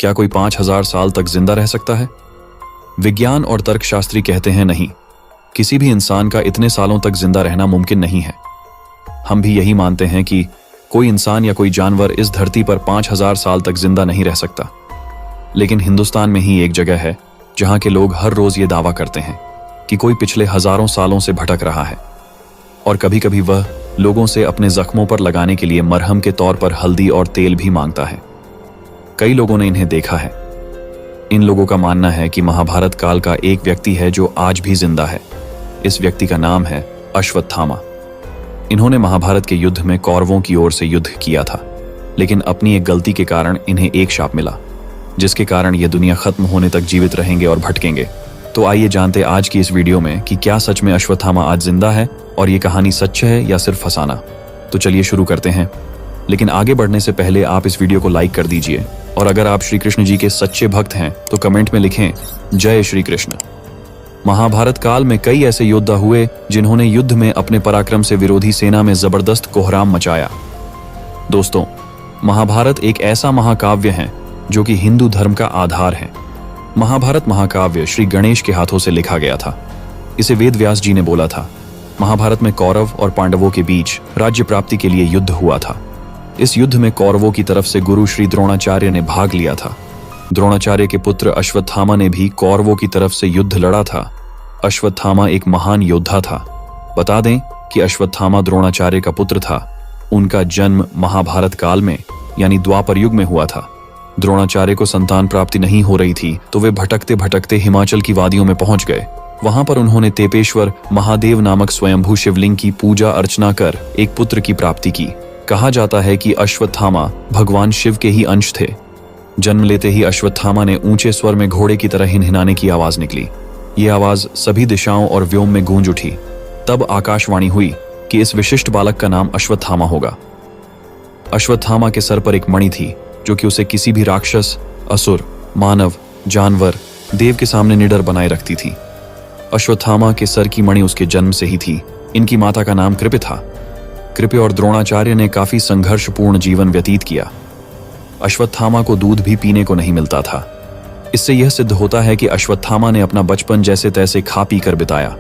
क्या कोई 5000 साल तक जिंदा रह सकता है? विज्ञान और तर्कशास्त्री कहते हैं नहीं, किसी भी इंसान का इतने सालों तक जिंदा रहना मुमकिन नहीं है। हम भी यही मानते हैं कि कोई इंसान या कोई जानवर इस धरती पर 5000 साल तक जिंदा नहीं रह सकता। लेकिन हिंदुस्तान में ही एक जगह है जहां के लोग हर रोज ये दावा करते हैं कि कोई पिछले हजारों सालों से भटक रहा है, और कभी कभी वह लोगों से अपने जख्मों पर लगाने के लिए मरहम के तौर पर हल्दी और तेल भी मांगता है। कई लोगों ने इन्हें देखा है। इन लोगों का मानना है कि महाभारत काल का एक व्यक्ति है जो आज भी जिंदा है। इस व्यक्ति का नाम है अश्वत्थामा। इन्होंने महाभारत के युद्ध में कौरवों की ओर से युद्ध किया था, लेकिन अपनी एक गलती के कारण इन्हें एक शाप मिला, जिसके कारण ये दुनिया खत्म होने तक जीवित रहेंगे और भटकेंगे। तो आइए जानते आज की इस वीडियो में कि क्या सच में अश्वत्थामा आज जिंदा है और ये कहानी सच है या सिर्फ फसाना। तो चलिए शुरू करते हैं, लेकिन आगे बढ़ने से पहले आप इस वीडियो को लाइक कर दीजिए, और अगर आप श्री कृष्ण जी के सच्चे भक्त हैं तो कमेंट में लिखें जय श्री कृष्ण। महाभारत काल में कई ऐसे योद्धा हुए जिन्होंने युद्ध में अपने पराक्रम से विरोधी सेना में जबरदस्त कोहराम मचाया। दोस्तों, महाभारत एक ऐसा महाकाव्य है जो कि हिंदू धर्म का आधार है। महाभारत महाकाव्य श्री गणेश के हाथों से लिखा गया था। इसे वेद व्यास जी ने बोला था। महाभारत में कौरव और पांडवों के बीच राज्य प्राप्ति के लिए युद्ध हुआ था। इस युद्ध में कौरवों की तरफ से गुरु श्री द्रोणाचार्य ने भाग लिया था। द्रोणाचार्य के पुत्र अश्वत्थामा ने भी कौरवों की तरफ से युद्ध लड़ा था। अश्वत्थामा एक महान योद्धा था। बता दें कि अश्वत्थामा द्रोणाचार्य का पुत्र था। उनका जन्म महाभारत काल में यानी द्वापर युग में हुआ था। द्रोणाचार्य को संतान प्राप्ति नहीं हो रही थी, तो वे भटकते भटकते हिमाचल की वादियों में पहुंच गए। वहां पर उन्होंने तेपेश्वर महादेव नामक स्वयंभू शिवलिंग की पूजा अर्चना कर एक पुत्र की प्राप्ति की। कहा जाता है कि अश्वत्थामा भगवान शिव के ही अंश थे। जन्म लेते ही अश्वत्थामा ने ऊंचे स्वर में घोड़े की तरह हिनहिनाने की आवाज निकली। ये आवाज सभी दिशाओं और व्योम में गूंज उठी। तब आकाशवाणी हुई कि इस विशिष्ट बालक का नाम अश्वत्थामा होगा। अश्वत्थामा के सर पर एक मणि थी जो कि उसे किसी भी राक्षस, असुर, मानव, जानवर, देव के सामने निडर बनाए रखती थी। अश्वत्थामा के सर की मणि उसके जन्म से ही थी। इनकी माता का नाम कृपि था। कृपि और द्रोणाचार्य ने काफी संघर्षपूर्ण जीवन व्यतीत किया। अश्वत्थामा को दूध भी पीने को नहीं मिलता था। इससे यह सिद्ध होता है कि अश्वत्थामा ने अपना बचपन जैसे तैसे खा पी कर बिताया।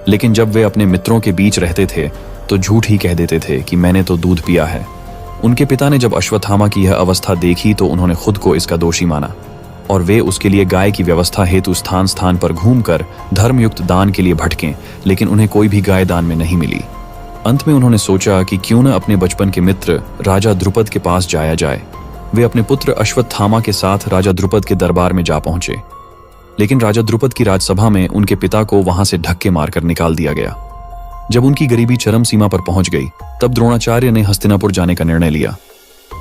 लेकिन जब वे अपने मित्रों के बीच रहते थे तो झूठ ही कह देते थे कि मैंने तो दूध पिया है। उनके पिता ने जब अश्वत्थामा की यह अवस्था देखी तो उन्होंने खुद को इसका दोषी माना, और वे उसके लिए गाय की व्यवस्था हेतु स्थान स्थान पर घूमकर धर्मयुक्त दान के लिए भटके, लेकिन उन्हें कोई भी गाय दान में नहीं मिली। अंत में उन्होंने सोचा कि क्यों न अपने बचपन के मित्र राजा द्रुपद के पास जाया जाए। वे अपने पुत्र अश्वत्थामा के साथ राजा द्रुपद के दरबार में जा पहुंचे, लेकिन राजा द्रुपद की राजसभा में उनके पिता को वहां से धक्के मारकर निकाल दिया गया। जब उनकी गरीबी चरम सीमा पर पहुंच गई, तब द्रोणाचार्य ने हस्तिनापुर जाने का निर्णय लिया।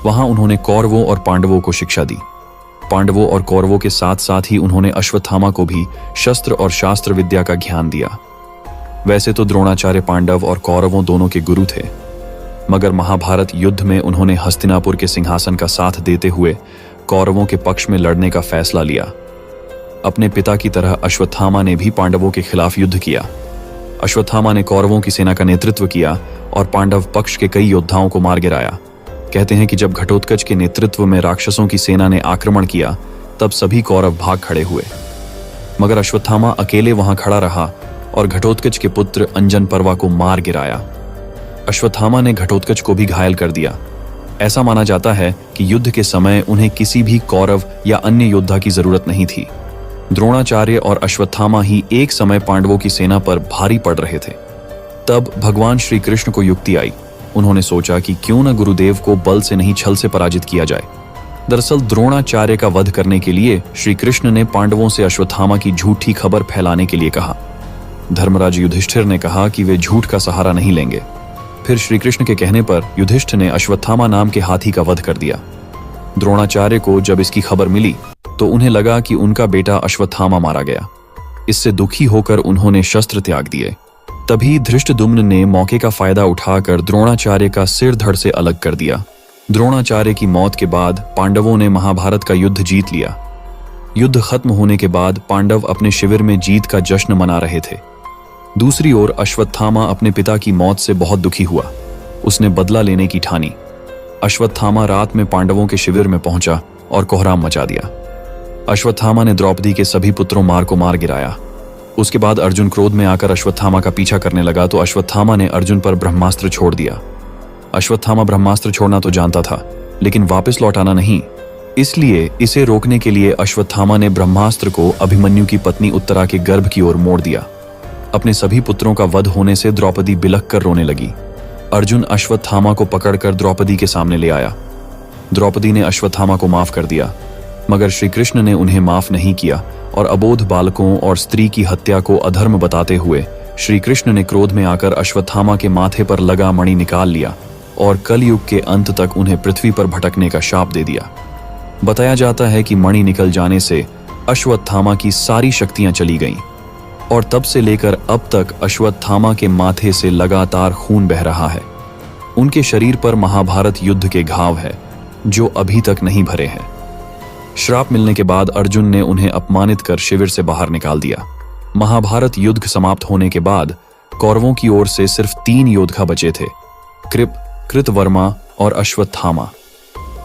वहां उन्होंने कौरवों और पांडवों को शिक्षा दी। पांडवों और कौरवों के साथ साथ ही उन्होंने अश्वत्थामा को भी शस्त्र और शास्त्र विद्या का ज्ञान दिया। वैसे तो द्रोणाचार्य पांडव और कौरवों दोनों के गुरु थे, मगर महाभारत युद्ध में उन्होंने हस्तिनापुर के सिंहासन का साथ देते हुए कौरवों के पक्ष में लड़ने का फैसला लिया। अपने पिता की तरह अश्वत्थामा ने भी पांडवों के खिलाफ युद्ध किया। अश्वत्थामा ने कौरवों की सेना का नेतृत्व किया और पांडव पक्ष के कई योद्धाओं को मार गिराया। कहते हैं कि जब घटोत्कच के नेतृत्व में राक्षसों की सेना ने आक्रमण किया, तब सभी कौरव भाग खड़े हुए, मगर अश्वत्थामा अकेले वहां खड़ा रहा और घटोत्कच के पुत्र अंजन पर्वा को मार गिराया। अश्वत्थामा ने घटोत्कच को भी घायल कर दिया। ऐसा माना जाता है कि युद्ध के समय उन्हें किसी भी कौरव या अन्य योद्धा की जरूरत नहीं थी। द्रोणाचार्य और अश्वत्थामा ही एक समय पांडवों की सेना पर भारी पड़ रहे थे। तब भगवान श्री कृष्ण को युक्ति आई। उन्होंने सोचा कि क्यों न गुरुदेव को बल से नहीं छल से पराजित किया जाए। दरअसल द्रोणाचार्य का वध करने के लिए श्री कृष्ण ने पांडवों से अश्वत्थामा की झूठी खबर फैलाने के लिए कहा। धर्मराज युधिष्ठिर ने कहा कि वे झूठ का सहारा नहीं लेंगे। फिर श्री कृष्ण के कहने पर युधिष्ठिर ने अश्वत्थामा नाम के हाथी का वध कर दिया। द्रोणाचार्य को जब इसकी खबर मिली तो उन्हें लगा कि उनका बेटा अश्वत्थामा मारा गया। इससे दुखी होकर उन्होंने शस्त्र त्याग दिए। तभी धृष्टद्युम्न ने मौके का फायदा उठाकर द्रोणाचार्य का सिर धड़ से अलग कर दिया। द्रोणाचार्य की मौत के बाद पांडवों ने महाभारत का युद्ध जीत लिया। युद्ध खत्म होने के बाद पांडव अपने शिविर में जीत का जश्न मना रहे थे। दूसरी ओर अश्वत्थामा अपने पिता की मौत से बहुत दुखी हुआ। उसने बदला लेने की ठानी। अश्वत्थामा रात में पांडवों के शिविर में पहुंचा और कोहराम मचा दिया। अश्वत्थामा ने द्रौपदी के सभी पुत्रों को मार गिराया। उसके बाद अर्जुन क्रोध में आकर अश्वत्थामा का पीछा करने लगा तो अश्वत्थामा ने अर्जुन पर ब्रह्मास्त्र छोड़ दिया। अश्वत्थामा ब्रह्मास्त्र छोड़ना तो जानता था, लेकिन वापस लौटाना नहीं। इसलिए इसे रोकने के लिए अश्वत्थामा ने ब्रह्मास्त्र को अभिमन्यु की पत्नी उत्तरा के गर्भ की ओर मोड़ दिया। अपने सभी पुत्रों का वध होने से द्रौपदी बिलख कर रोने लगी। अर्जुन अश्वत्थामा को पकड़कर द्रौपदी के सामने ले आया। द्रौपदी ने अश्वत्थामा को माफ कर दिया, मगर श्री कृष्ण ने उन्हें माफ नहीं किया और अबोध बालकों और स्त्री की हत्या को अधर्म बताते हुए श्री कृष्ण ने क्रोध में आकर अश्वत्थामा के माथे पर लगा मणि निकाल लिया और कलयुग के अंत तक उन्हें पृथ्वी पर भटकने का शाप दे दिया। बताया जाता है कि मणि निकल जाने से अश्वत्थामा की सारी शक्तियां चली गईं और तब से लेकर अब तक अश्वत्थामा के माथे से लगातार खून बह रहा है। उनके शरीर पर महाभारत युद्ध के घाव है जो अभी तक नहीं भरे हैं। श्राप मिलने के बाद अर्जुन ने उन्हें अपमानित कर शिविर से बाहर निकाल दिया। महाभारत युद्ध समाप्त होने के बाद कौरवों की ओर से सिर्फ 3 योद्धा बचे थे, कृप, कृतवर्मा और अश्वत्थामा।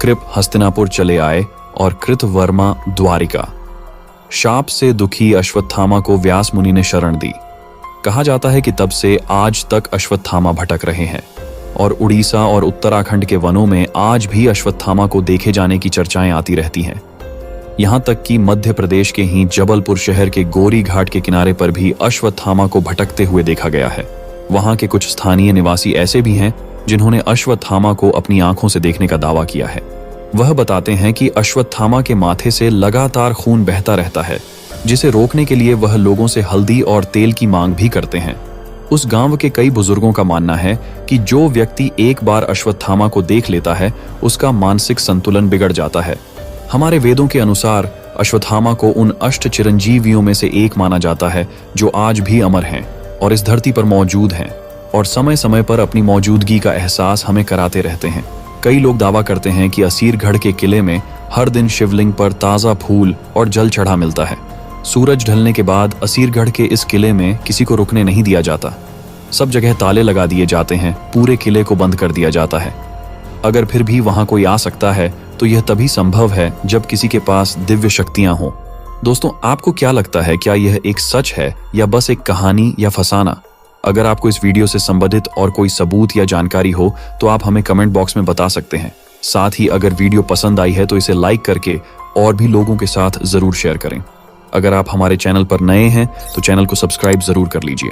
कृप हस्तिनापुर चले आए और कृतवर्मा द्वारिका। शाप से दुखी अश्वत्थामा को व्यास मुनि ने शरण दी। कहा जाता है कि तब से आज तक अश्वत्थामा भटक रहे हैं और उड़ीसा और उत्तराखंड के वनों में आज भी अश्वत्थामा को देखे जाने की चर्चाएं आती रहती हैं। यहां तक कि मध्य प्रदेश के ही जबलपुर शहर के गोरी घाट के किनारे पर भी अश्वत्थामा को भटकते हुए देखा गया है। वहां के कुछ स्थानीय निवासी ऐसे भी हैं जिन्होंने अश्वत्थामा को अपनी आंखों से देखने का दावा किया है। वह बताते हैं कि अश्वत्थामा के माथे से लगातार खून बहता रहता है, जिसे रोकने के लिए वह लोगों से हल्दी और तेल की मांग भी करते हैं। उस गांव के कई बुजुर्गों का मानना है कि जो व्यक्ति एक बार अश्वत्थामा को देख लेता है उसका मानसिक संतुलन बिगड़ जाता है। हमारे वेदों के अनुसार अश्वत्थामा को उन अष्ट चिरंजीवियों में से एक माना जाता है जो आज भी अमर हैं और इस धरती पर मौजूद हैं और समय समय पर अपनी मौजूदगी का एहसास हमें कराते रहते हैं। कई लोग दावा करते हैं कि असीरगढ़ के किले में हर दिन शिवलिंग पर ताज़ा फूल और जल चढ़ा मिलता है। सूरज ढलने के बाद असीरगढ़ के इस किले में किसी को रुकने नहीं दिया जाता। सब जगह ताले लगा दिए जाते हैं, पूरे किले को बंद कर दिया जाता है। अगर फिर भी वहां कोई आ सकता है तो यह तभी संभव है जब किसी के पास दिव्य शक्तियां हों। दोस्तों, आपको क्या लगता है, क्या यह एक सच है या बस एक कहानी या फसाना? अगर आपको इस वीडियो से संबंधित और कोई सबूत या जानकारी हो तो आप हमें कमेंट बॉक्स में बता सकते हैं। साथ ही अगर वीडियो पसंद आई है तो इसे लाइक करके और भी लोगों के साथ जरूर शेयर करें। अगर आप हमारे चैनल पर नए हैं तो चैनल को सब्सक्राइब जरूर कर लीजिए।